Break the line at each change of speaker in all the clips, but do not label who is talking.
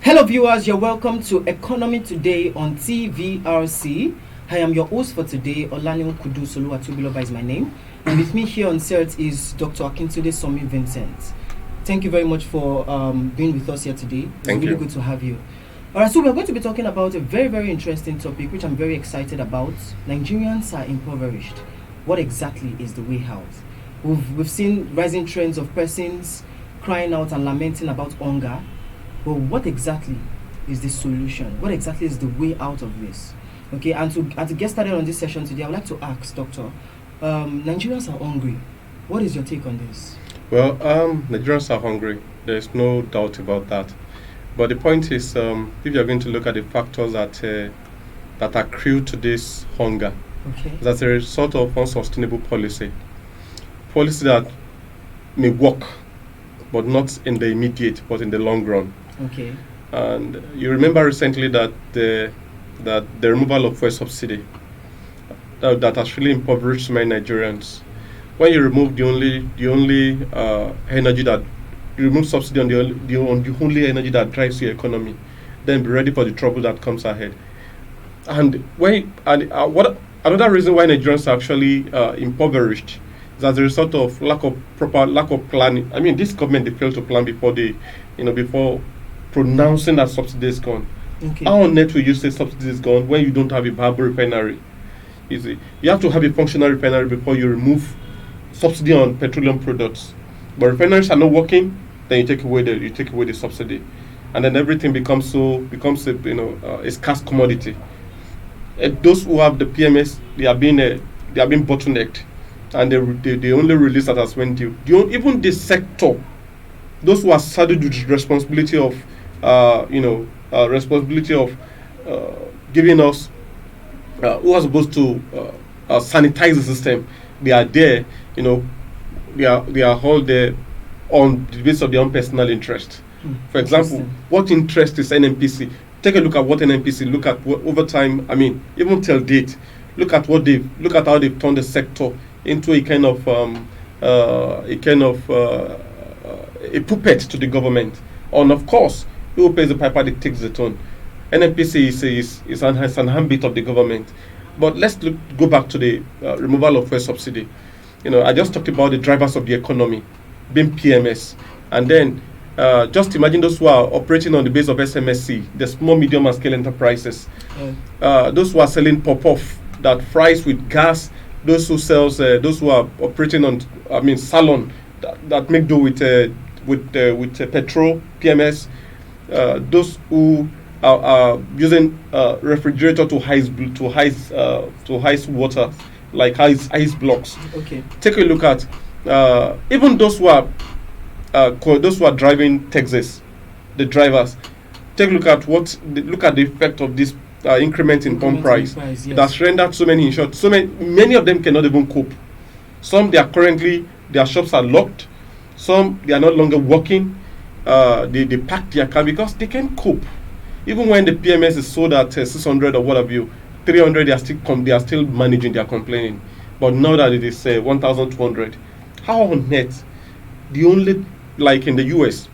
Hello viewers, you're welcome to Economy Today on TVRC. I am your host for today, Olaniun Kudusolu Atubiloba is my name. And with me here on set is Dr. Akintunde Somi Vincent. Thank you very much for being with us here today. It's really good to have you. Alright, so we're going to be talking about a very, very interesting topic, which I'm very excited about. Nigerians are impoverished. What exactly is the way out? We've seen rising trends of persons crying out and lamenting about hunger. But what exactly is the solution? What exactly is the way out of this? Okay, and to get started on this session today, I would like to ask, Doctor, Nigerians are hungry. What is your take on this?
Well, Nigerians are hungry. There's no doubt about that. But the point is, if you're going to look at the factors that accrue to this hunger, that's a result of unsustainable policy that may work, but not in the immediate, but in the long run.
Okay.
And you remember recently that the removal of fuel subsidy that has really impoverished so many Nigerians. When you remove the only energy that you remove subsidy on the only energy that drives your economy, then be ready for the trouble that comes ahead. And what another reason why Nigerians are actually impoverished is as a result of lack of planning. I mean, this government, they failed to plan before pronouncing that subsidy is gone.
Okay.
How on earth will you say subsidy is gone when you don't have a viable refinery? You have to have a functional refinery before you remove subsidy on petroleum products. But refineries are not working, then you take away the subsidy, and then everything becomes a scarce commodity. Those who have the PMS, they are being bottlenecked, and they only release that as when due. Even the sector, those who are saddled with responsibility of giving us, who are supposed to sanitize the system, they are there. They are all there on the basis of their own personal interest. For example, what interest is NNPC? Take a look at what NNPC. Look at what over time. I mean, even till date, look at how they've turned the sector into a kind of a puppet to the government. And of course, who pays the piper that takes the tone. NNPC is an ambit of the government. But let's go back to the removal of fuel subsidy. I just talked about the drivers of the economy being PMS, and then just imagine those who are operating on the base of SMSC, the small, medium, and scale enterprises. Those who are selling pop-off that fries with gas. Those who are operating on, salon that make do with petrol, PMS. Those who are using refrigerator to ice water, like ice blocks.
Okay.
Take a look at even those who are driving taxis, the drivers. Take a look at the effect of this increment in pump price.
Yes.
That's rendered so many insured. Many of them cannot even cope. Some their shops are locked. Some they are no longer working. They pack their car because they can't cope. Even when the PMS is sold at 600 or what have you, 300 they are still managing. They are complaining. But now that it is 1,200, how on earth? The only, like in the US,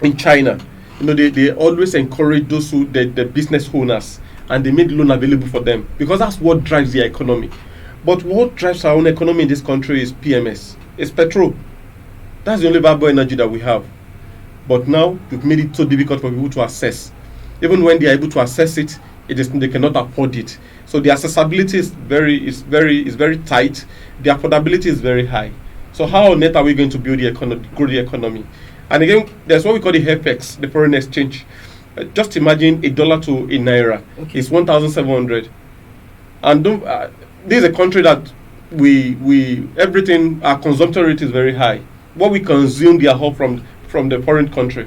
in China, they always encourage those the business owners, and they make loan available for them because that's what drives their economy. But what drives our own economy in this country is PMS. It's petrol. That's the only viable energy that we have. But now we've made it so difficult for people to access. Even when they are able to access it, they cannot afford it. So the accessibility is very tight. The affordability is very high. So how on earth are we going to grow the economy? And again, there's what we call the FX, the foreign exchange. Just imagine $1 to a naira.
Okay.
It's 1,700. And this is a country that our consumption rate is very high. What we consume, they are all from the foreign country.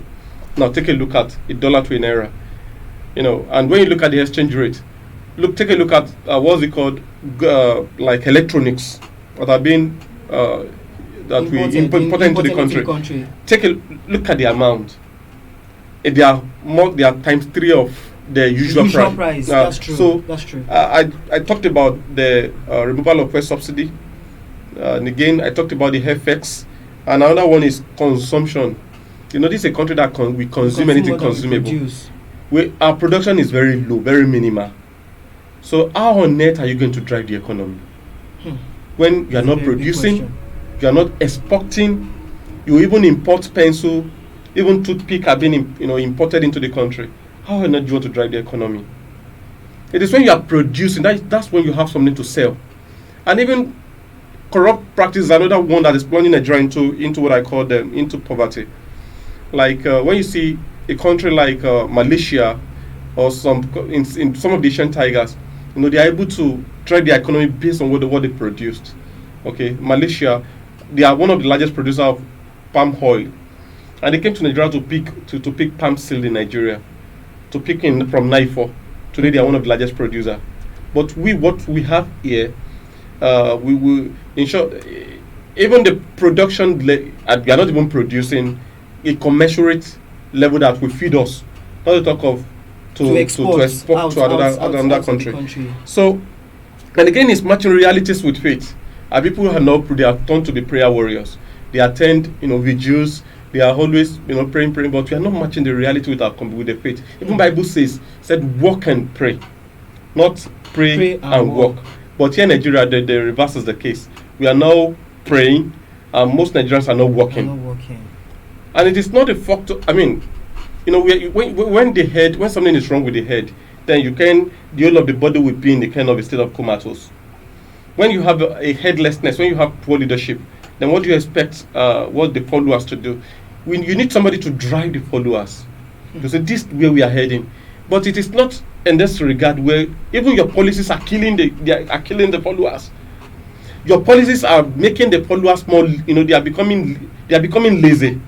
Now take a look at $1 to a naira. And when you look at the exchange rate, take a look at what's it called, like electronics that are being imported into the country. Take a look at the amount. They are times 3 of the usual
price. That's true.
So
that's true.
I talked about the removal of fuel subsidy, and again I talked about the FX, and another one is consumption. This is a country that we consume anything
more than we
consumable.
produce.
Our production is very low, very minimal. So how on earth are you going to drive the economy? When you are
That's a
not
very big
producing,
question.
you are not exporting, you even import pencil, even toothpick are being imported into the country. How on earth do you want to drive the economy? It is when you are producing, that's when you have something to sell. And even corrupt practice is another one that is plunging Nigeria into what I call them, into poverty. Like when you see a country like Malaysia or in some of the Asian tigers, they are able to drive the economy based on what they produced. Okay, Malaysia, they are one of the largest producers of palm oil, and they came to Nigeria to pick palm seed in Nigeria, to pick in from Naifo. Today they are one of the largest producers. But what we have here, we in short, even the production, we are not even producing a commensurate level that will feed us. Not to talk of to export to another country. So, and again, it's matching realities with faith. And people they are turned to be prayer warriors. They attend, vigils. They are always, praying. But we are not matching the reality with the faith. Even Bible said, walk and pray, not pray and walk. But here in Nigeria, the reverse is the case. We are now praying, and most Nigerians are not walking. And it is not a factor. I mean, when something is wrong with the head, then the whole of the body will be in the kind of a state of comatose. When you have a headlessness, when you have poor leadership, then what do you expect what the followers to do? You need somebody to drive the followers to say this is where we are heading. But it is not in this regard where even your policies are killing the followers. Your policies are making the followers more. They are becoming lazy.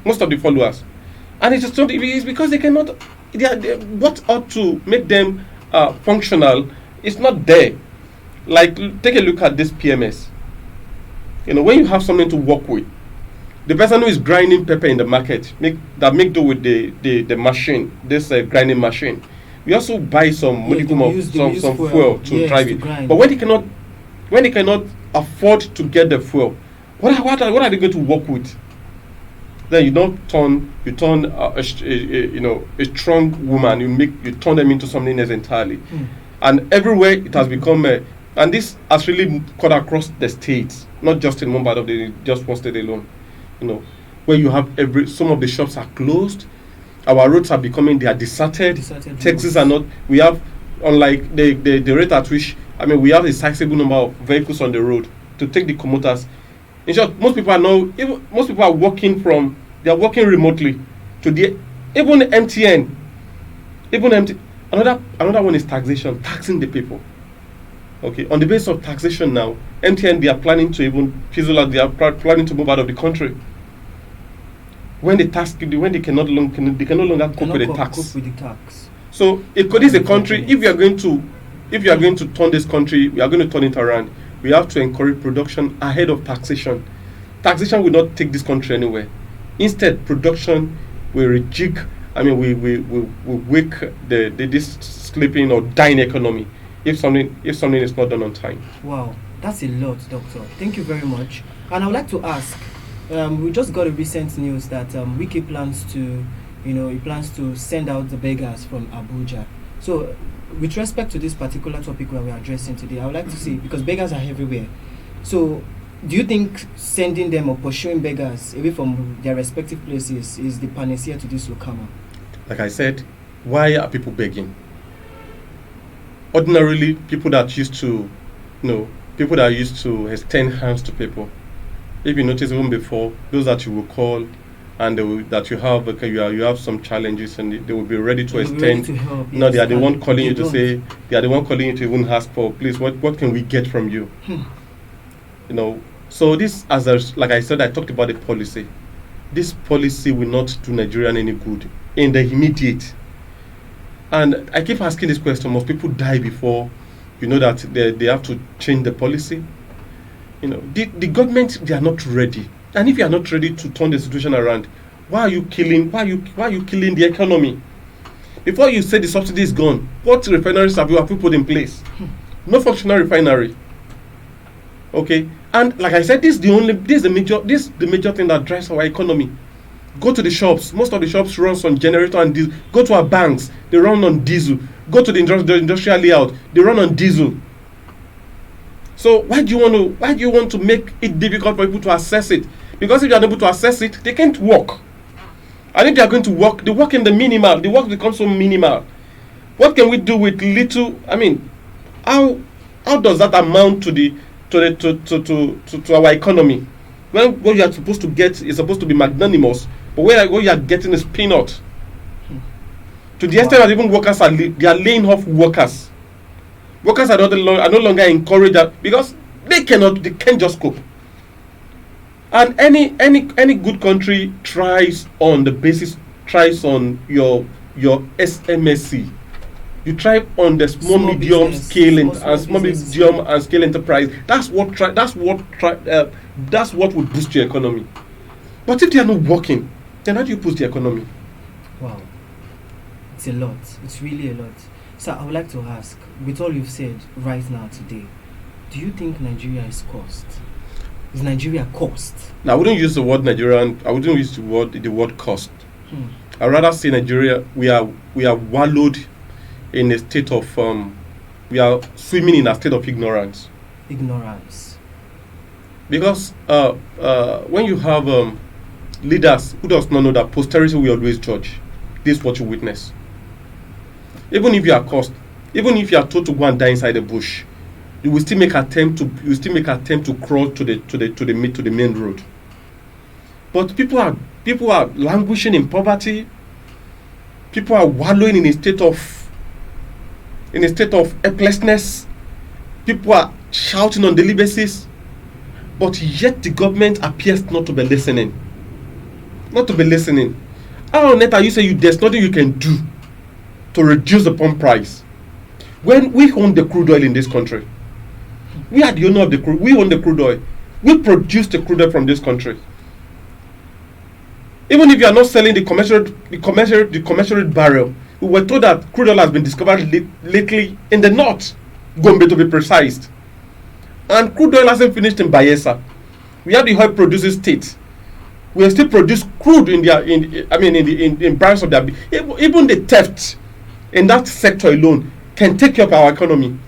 Most of the followers, and it's because they cannot. What ought to make them functional is not there. Like, take a look at this PMS. When you have something to work with, the person who is grinding pepper in the market make do with the machine, this grinding machine. We also buy some fuel to drive it. But when they cannot afford to get the fuel, what are they going to work with? Then you turn a strong woman. You turn them into something else entirely. And everywhere it has become and this has really cut across the states, not just in one part of just one state alone. Where you have some of the shops are closed, our roads are they are deserted. Taxis are not. We have, unlike the rate at which, we have a sizable number of vehicles on the road to take the commuters. In short, most people are working remotely to even MTN. Another one is taxation, taxing the people. Okay, on the basis of taxation now, MTN, they are planning to even fizzle out. They are planning to move out of the country. When they cannot no longer cope with the tax. So this is a country. If you are going to turn this country, we are going to turn it around. We have to encourage production ahead of taxation. Taxation will not take this country anywhere. Instead, production will rejig. We wake this sleeping or dying economy if something is not done on time.
Wow, that's a lot, Doctor. Thank you very much. And I would like to ask, we just got a recent news that Wiki plans to send out the beggars from Abuja. So, with respect to this particular topic where we are addressing today, I would like to see, because beggars are everywhere. So, do you think sending them or pursuing beggars away from their respective places is the panacea to this locama?
Like I said, why are people begging? Ordinarily, people that used to extend hands to people. If you notice, even before, those that you will call and you have some challenges and they will be ready to extend.
To help, yes.
No, they are the one calling you to say, they are the one calling you to even ask for, please, what can we get from you? So this, like I said, I talked about the policy. This policy will not do Nigerian any good in the immediate. And I keep asking this question: must people die before that they have to change the policy? The government, they are not ready. And if you are not ready to turn the situation around, why are you killing the economy? Before you say the subsidy is gone, what refineries have you put in place? No functional refinery. Okay, and like I said, this is the major thing that drives our economy. Go to the shops. Most of the shops runs on generator and diesel. Go to our banks. They run on diesel. Go to the industrial layout. They run on diesel. So why do you want to make it difficult for people to access it? Because if you are unable to access it, they can't work. And if they are going to work, they work in the minimal. The work becomes so minimal. What can we do with little? I mean, how does that amount to our economy? When what you are supposed to get is supposed to be magnanimous, but what you are getting is peanut. To the extent that even workers are laying off workers. Workers are no longer encouraged because they can't just cope. And any good country tries on your SMSC. You try on the small medium scale and scale enterprise. That's what would boost your economy. But if they are not working, then how do you boost the economy?
Wow, it's a lot. It's really a lot. So I would like to ask, with all you've said right now today, do you think Nigeria is cursed? Is Nigeria cursed?
Now, I wouldn't use the word Nigerian. I wouldn't use the word cursed. I'd rather say Nigeria. We are wallowed in a state of we are swimming in a state of ignorance. Because when you have leaders who does not know that posterity will always judge, this is what you witness. Even if you are cursed, even if you are told to go and die inside the bush, you will still make attempt to crawl to the main road. But people are languishing in poverty. People are wallowing in a state of helplessness. People are shouting on daily basis, but yet the government appears not to be listening. How on earth are you saying there's nothing you can do to reduce the pump price when we own the crude oil in this country? We are the owner of the crude. We own the crude oil. We produce the crude oil from this country. Even if you are not selling the commercial barrel, we were told that crude oil has been discovered lately in the north, Gombe to be precise. And crude oil hasn't finished in Bayelsa. We have the oil producing state. We still produce crude in barrels of their. Even the theft in that sector alone can take care of our economy.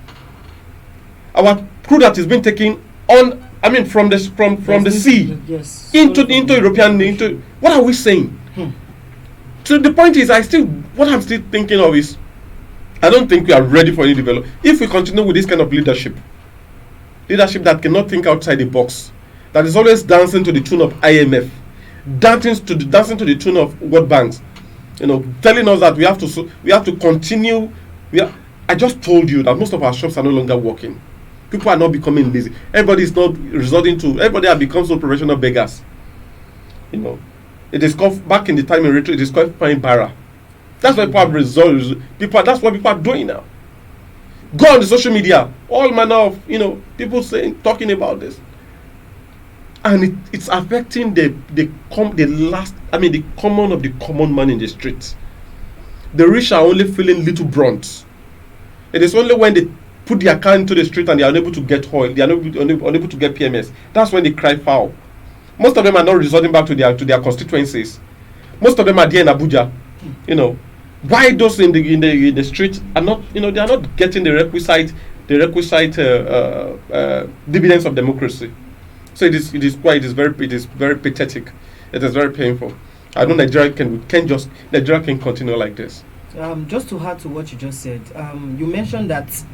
Our crude that is being taken from the sea into European. What are we saying? So the point is, what I'm still thinking of is, I don't think we are ready for any development. If we continue with this kind of leadership that cannot think outside the box, that is always dancing to the tune of IMF, dancing to the tune of World Banks, telling us that we have to continue. I just told you that most of our shops are no longer working. People are not becoming lazy. Everybody is not everybody has become so professional beggars. It is called, back in the time in retro, it is called fine bara. That's why people have resolved. That's what people are doing now. Go on the social media, all manner of people talking about this, and it's affecting the common of the common man in the streets. The rich are only feeling little brunt. It is only when they put their car into the street and they are unable to get oil, they are unable to get PMS. That's when they cry foul. Most of them are not resorting back to their constituencies. Most of them are there in Abuja. Why those in the street are not they are not getting the requisite dividends of democracy. So it is very pathetic. It is very painful. I know Nigeria can continue like this.
Just to add to what you just said, you mentioned that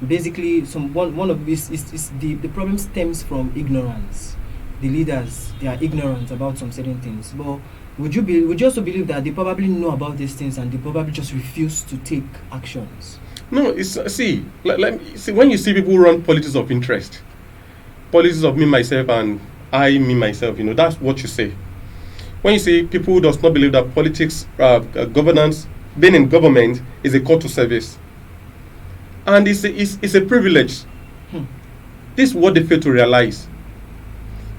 basically one of this is the problem stems from ignorance. The leaders, they are ignorant about some certain things. But would you also believe that they probably know about these things and they probably just refuse to take actions?
No, when you see people who run politics of interest, politics of me, myself, and I, me, myself, that's what you say. When you see people who does not believe that politics, governance, being in government is a call to service, and it's a privilege. This is what they fail to realize.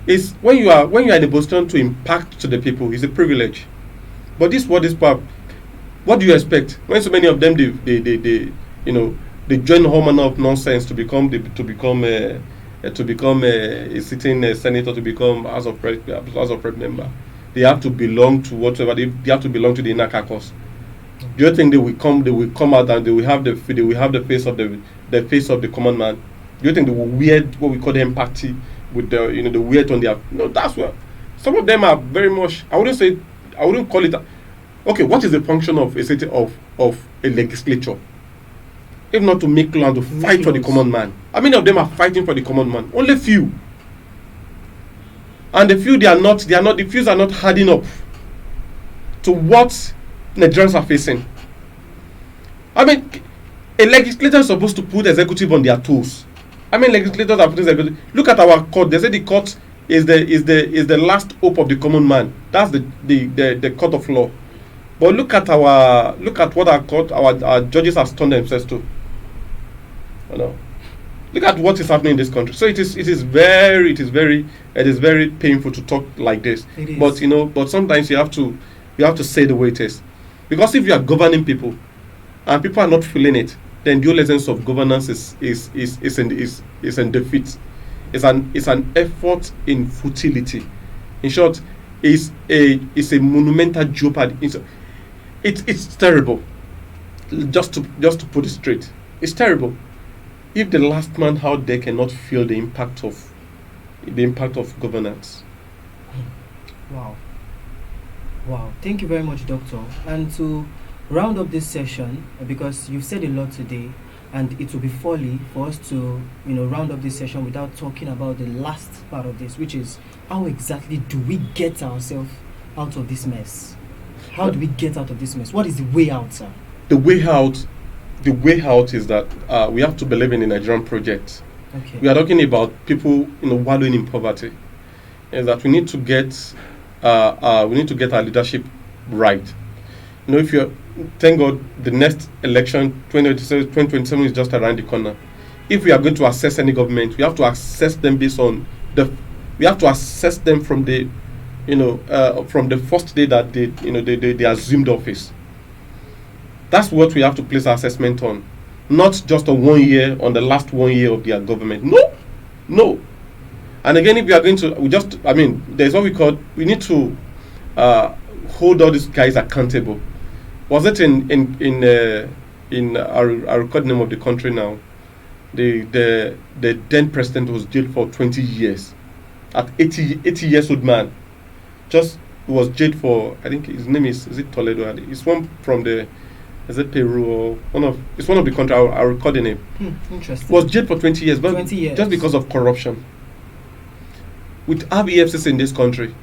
Is when you are in a position to impact to the people, it's a privilege. But what do you expect when so many of them they join all manner of nonsense to become a sitting senator, to become House of Rep member? they have to belong to whatever they have to belong to the inner caucus. Do you think they will come out and they will have the face of the face of the common man? Do you think they will wear what we call the empathy with the weight on their? No, that's what some of them are very much. I wouldn't call it. Okay, what is the function of a city of a legislature? If not to make law and to fight for the common man. How many of them are fighting for the common man? Only few. And the few the few are not hard enough to what Nigerians are facing. I mean, a legislator is supposed to put executive on their toes. I mean, legislators are putting executive. Look at our court. They say the court is the last hope of the common man. That's the court of law. But look at what our court, our judges have turned themselves to. You know, look at what is happening in this country. So it is very painful to talk like this. But sometimes you have to say the way it is, because if you are governing people and people are not feeling it, then the whole essence of governance is in defeat. It's an effort in futility. In short, it's a monumental jeopardy. It's terrible. Just to put it straight, it's terrible. If the last man out there cannot feel the impact of governance.
Wow. Thank you very much, Doctor. And to round up this session, because you've said a lot today, and it will be folly for us to round up this session without talking about the last part of this, which is how exactly do we get ourselves out of this mess? How do we get out of this mess? What is the way out, sir?
The way out is that we have to believe in the Nigerian project.
Okay.
We are talking about people wallowing in poverty, and that we need to get our leadership right. Thank God the next election 2027 is just around the corner. If we are going to assess any government, we have to assess them from the first day that they assumed office. That's what we have to place our assessment on, not just on the last 1 year of their government. No. And again, if we are going to, there's what we need to hold all these guys accountable. Was it in our record name of the country now? The then president was jailed for 20 years. At 80 years old man, just was jailed for, I think his name is it Toledo? It's one from is it Peru or it's one of the country. I'll record the name.
Interesting.
Was jailed for 20 years, but
20 years.
Just because of corruption. With our EFCC in this country,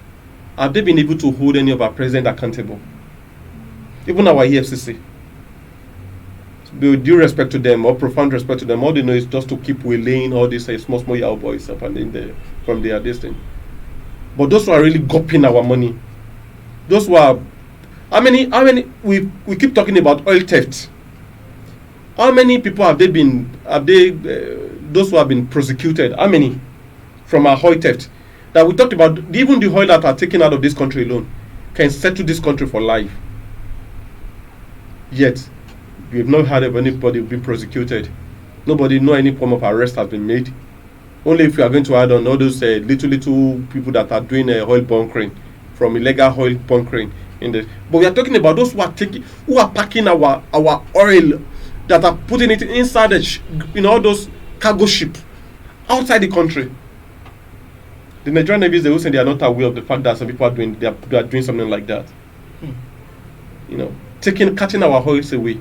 have they been able to hold any of our president accountable? Even our EFCC. With due respect to them, or profound respect to them, all they know is just to keep waylaying all these small young boys up and from their distance. But those who are really gulping our money, those who are, how many we keep talking about oil theft. How many people those who have been prosecuted, how many from our oil theft? That we talked about, even the oil that are taken out of this country alone can settle this country for life. Yet, we have not heard of anybody being prosecuted. Nobody know any form of arrest has been made. Only if you are going to add on all those little people that are doing oil bunkering, from illegal oil bunkering But we are talking about those who are packing our oil, that are putting it inside all those cargo ship outside the country. The Nigerian Navy, they will say they are not aware of the fact that some people are doing something like that. Cutting our oils away,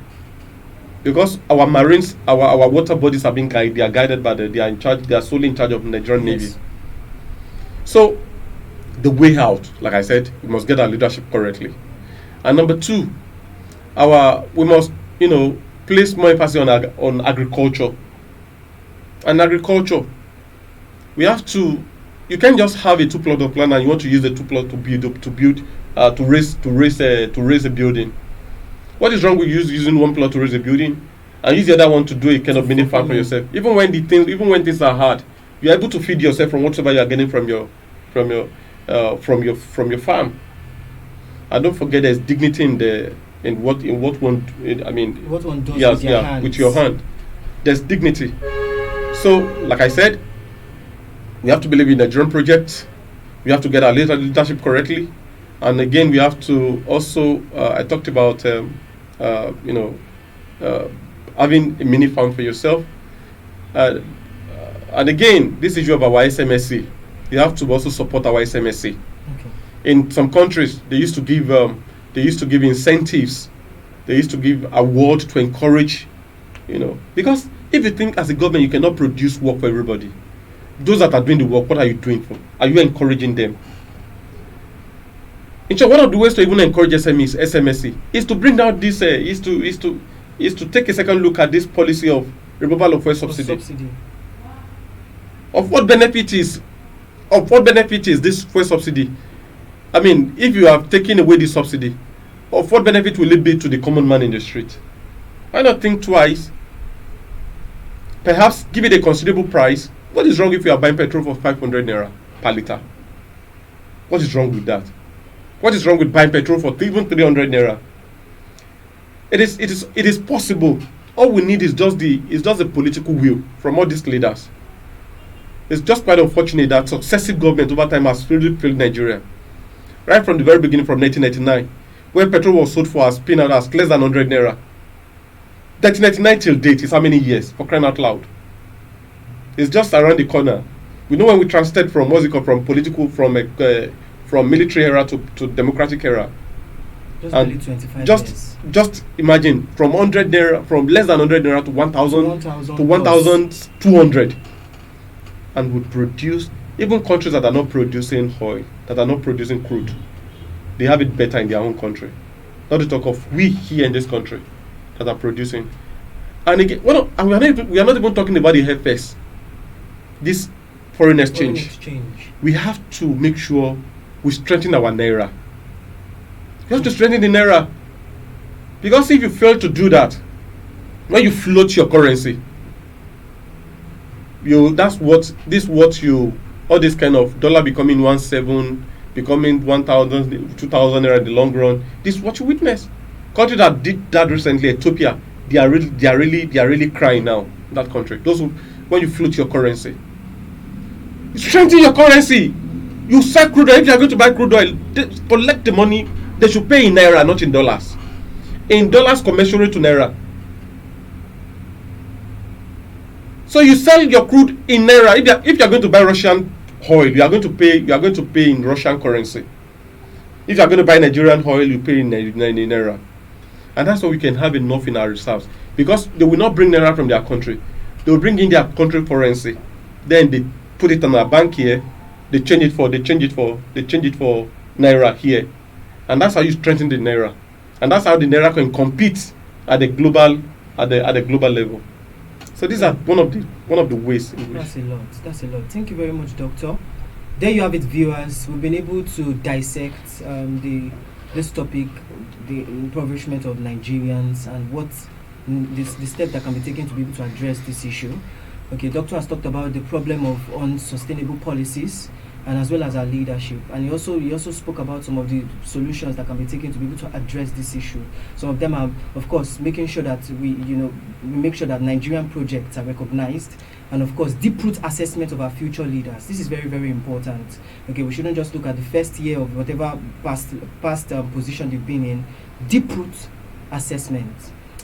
because our marines, our water bodies are being guided. They are guided by they are in charge. They are solely in charge of the Nigerian Navy. So, the way out, like I said, we must get our leadership correctly. And number two, we must place more emphasis on agriculture. And agriculture, we have to. You can't just have a 2-plot of land and you want to use the 2-plot to raise a building. What is wrong with using 1 plot to raise a building and use the other one to do a kind of mini farm for yourself? Even when things are hard, you are able to feed yourself from whatever you are getting from your farm. And don't forget, there's dignity in what one does with your hand. There's dignity. So, like I said, we have to believe in the Nigerian project. We have to get our leadership correctly. And again, we have to also, I talked about, having a mini farm for yourself. And again, this issue of our SMSC, you have to also support our SMSC.
Okay.
In some countries, they used to give incentives, they used to give awards to encourage, because if you think as a government you cannot produce work for everybody, those that are doing the work, what are you doing for? Are you encouraging them? In short, one of the ways to even encourage SMSC is to bring down this, is to take a second look at this policy of removal of fuel subsidy. Of what benefit is this fuel subsidy? I mean, if you have taken away the subsidy, of what benefit will it be to the common man in the street? Why not think twice? Perhaps give it a considerable price. What is wrong if you are buying petrol for 500 naira per litre? What is wrong with that? What is wrong with buying petrol for even 300 naira? It is possible. All we need is just the political will from all these leaders. It's just quite unfortunate that successive government over time has really failed Nigeria. Right from the very beginning, from 1999, when petrol was sold for as peanut as less than 100 naira. 1999 till date is how many years, for crying out loud? It's just around the corner. We know when we transited from from military era to democratic era.
Just only 25 years.
Just imagine from 100 naira, from less than 100 naira to 1,000 to 1,200, and we produce, even countries that are not producing oil, that are not producing crude, they have it better in their own country. Not to talk of we here in this country that are producing. And again, we are not even talking about the FX, this foreign exchange. We have to make sure we strengthen our naira. You have to strengthen the naira, because if you fail to do that, when you float your currency, all this kind of dollar becoming 1.7, becoming 1,000, 2,000 naira in the long run. This is what you witness. Country that did that recently, Ethiopia, they are really crying now. That country, when you float your currency, strengthen your currency. You sell crude oil. If you are going to buy crude oil, collect the money. They should pay in naira, not in dollars. In dollars commensurate to naira. So you sell your crude in naira. If you are going to buy Russian oil, you are going to pay in Russian currency. If you are going to buy Nigerian oil, you pay in naira. And that's why we can have enough in our reserves, because they will not bring naira from their country. They will bring in their country currency. Then they put it on our bank here. They change it for naira here. And that's how you strengthen the naira. And that's how the naira can compete at the global level. So these are one of the ways in which.
That's a lot. Thank you very much, Doctor. There you have it, viewers. We've been able to dissect this topic, the impoverishment of Nigerians, and what the step that can be taken to be able to address this issue. Okay, Doctor has talked about the problem of unsustainable policies, and as well as our leadership, and he also spoke about some of the solutions that can be taken to be able to address this issue. Some of them are, of course, making sure that we make sure that Nigerian projects are recognized, and of course deep root assessment of our future leaders. This is very, very important. Okay, we shouldn't just look at the first year of whatever past position they've been in. Deep root assessment,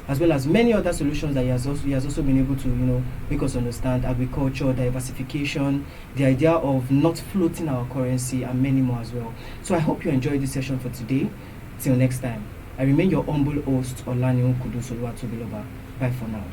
as well as many other solutions that he has also been able to make us understand: agriculture, diversification, the idea of not floating our currency, and many more as well. So I hope you enjoyed this session for today. Till next time, I remain your humble host, Olaniun Kudu Soluwatobiloba. Bye for now.